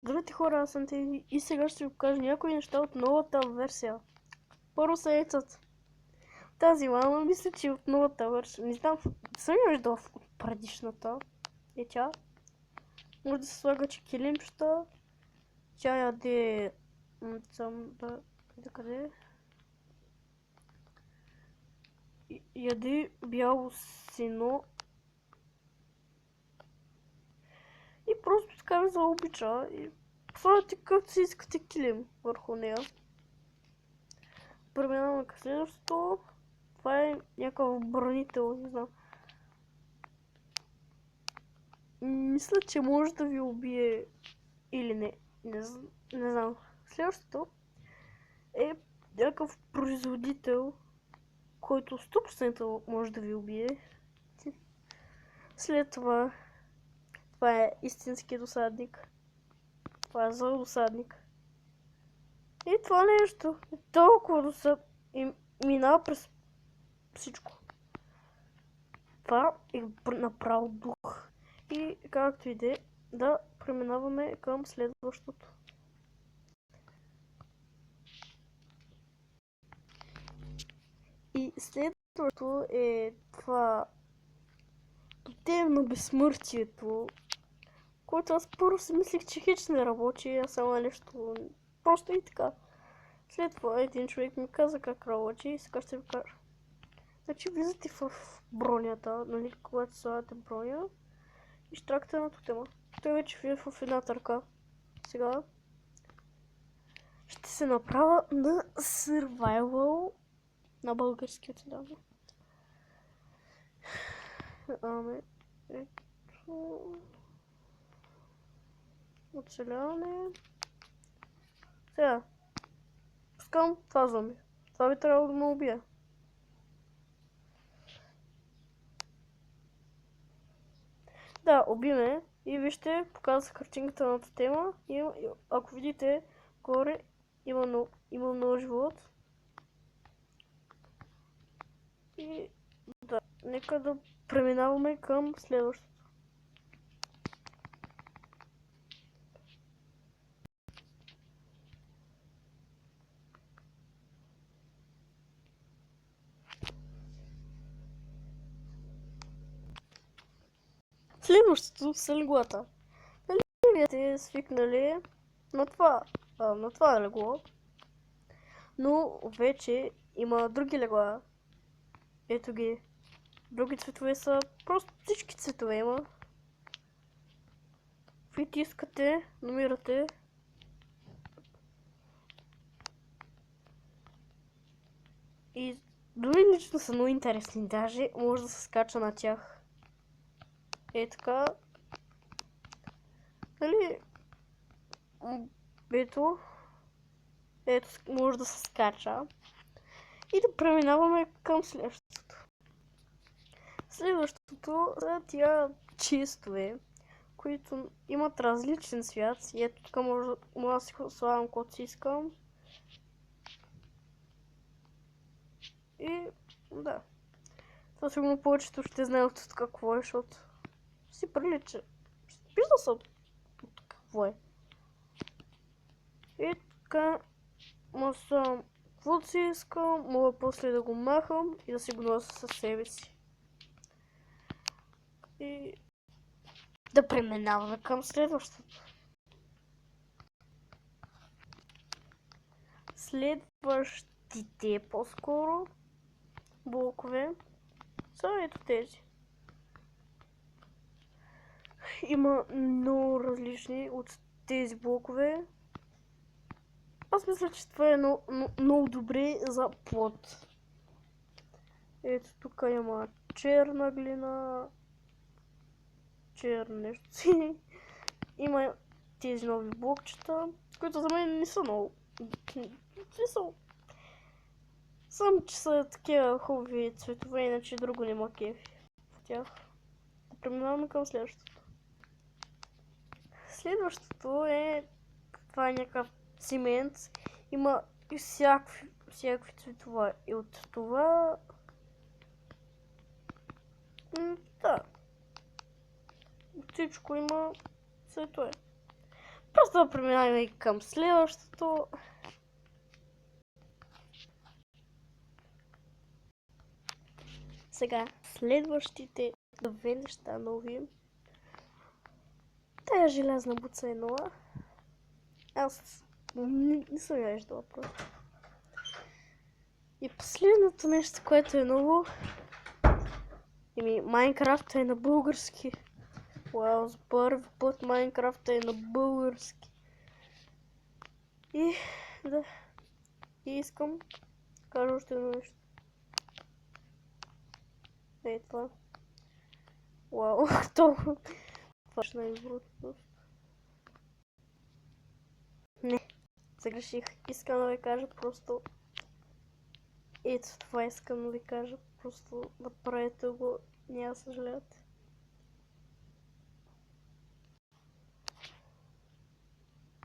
Здравейте хора, аз съм Теди и сега ще ви покажа някои неща от новата версия. Първо съветът. Тази лама мисля, че е от новата версия. Не знам, съм я виждал от предишната. Е тя. Може да се слага, че килимчета. Тя яде... Да къде? Яде бяло сино. И просто така ви заобича. И слагате какъвто си искате килим върху нея. Преминаваме към следващото. Това е някакъв бранител, не знам. Мисля, че може да ви убие или не. Не знам. Следващото е някакъв производител, който 100% може да ви убие. След това е истински досадник. Това е зъл досадник. И това нещо е толкова досад и минава през всичко. Това е направо дух. И както и да преминаваме към следващото. И следващото е това тотемно безсмъртието, което аз първо си мислих, че хич не работи, а само нещо просто и така. След това един човек ми каза как работи и сега ще ви кажа. Значи влизате в бронята, нали, когато слагате броня и штракате на тотема. Той вече ви е в едната ръка. Сега ще се направя на survival на български отидаме. Ето... Оцеляване. Сега. Пускам това зомби. Това би трябвало да ме убие. Да, уби ме. И вижте, показах картинката на тотема. И ако видите, горе има много живот. И да, нека да преминаваме към следващото. Следващото са леглата. Нали вие сте свикнали на това легло, но вече има други легла. Ето ги. Други цветове са просто всички цветове има. Каквито искате, номирате. И дори лично са много интересни, даже може да се скача на тях. Е така. Нали? Ето може да се скача. И да преминаваме към следващото. Следващото са тия чистове, които имат различен свят. И ето тук може да си слагам каквото си искам. И да. Това сигурно повечето ще знаят от какво е, защото си прилича. Вижда се от какво е. И така, съм каквото си искам, мога после да го махам и да си го нося със себе си. И да преминаваме към следващото. Следващите по-скоро блокове са ето тези. Има много различни от тези блокове. Аз мисля, че това е много добре за плод. Ето тук има черна глина, черно нещо си. Има тези нови блокчета, които за мен не са много. Само че са такива хубави цветове, иначе друго няма кефи в тях. Да преминаваме към следващото. Следващото е... Това е някакъв цимент. Има и всякакви цветове. И от това... Да. Всичко има цветове. Просто преминаваме към следващото. Сега, следващите две неща нови. Тая желязна буца е нова. Аз не съм я виждала просто. И последното нещо, което е ново, Майнкрафт е на български. Вау, за първи път Майнкрафт е на български. И да. И искам да кажа още едно нещо. Ей това. Вау, това фашна изброд просто. Не, загреших. Искам да ви кажа просто. Ето това искам да ви кажа. Просто направете го. Няма да съжалявате.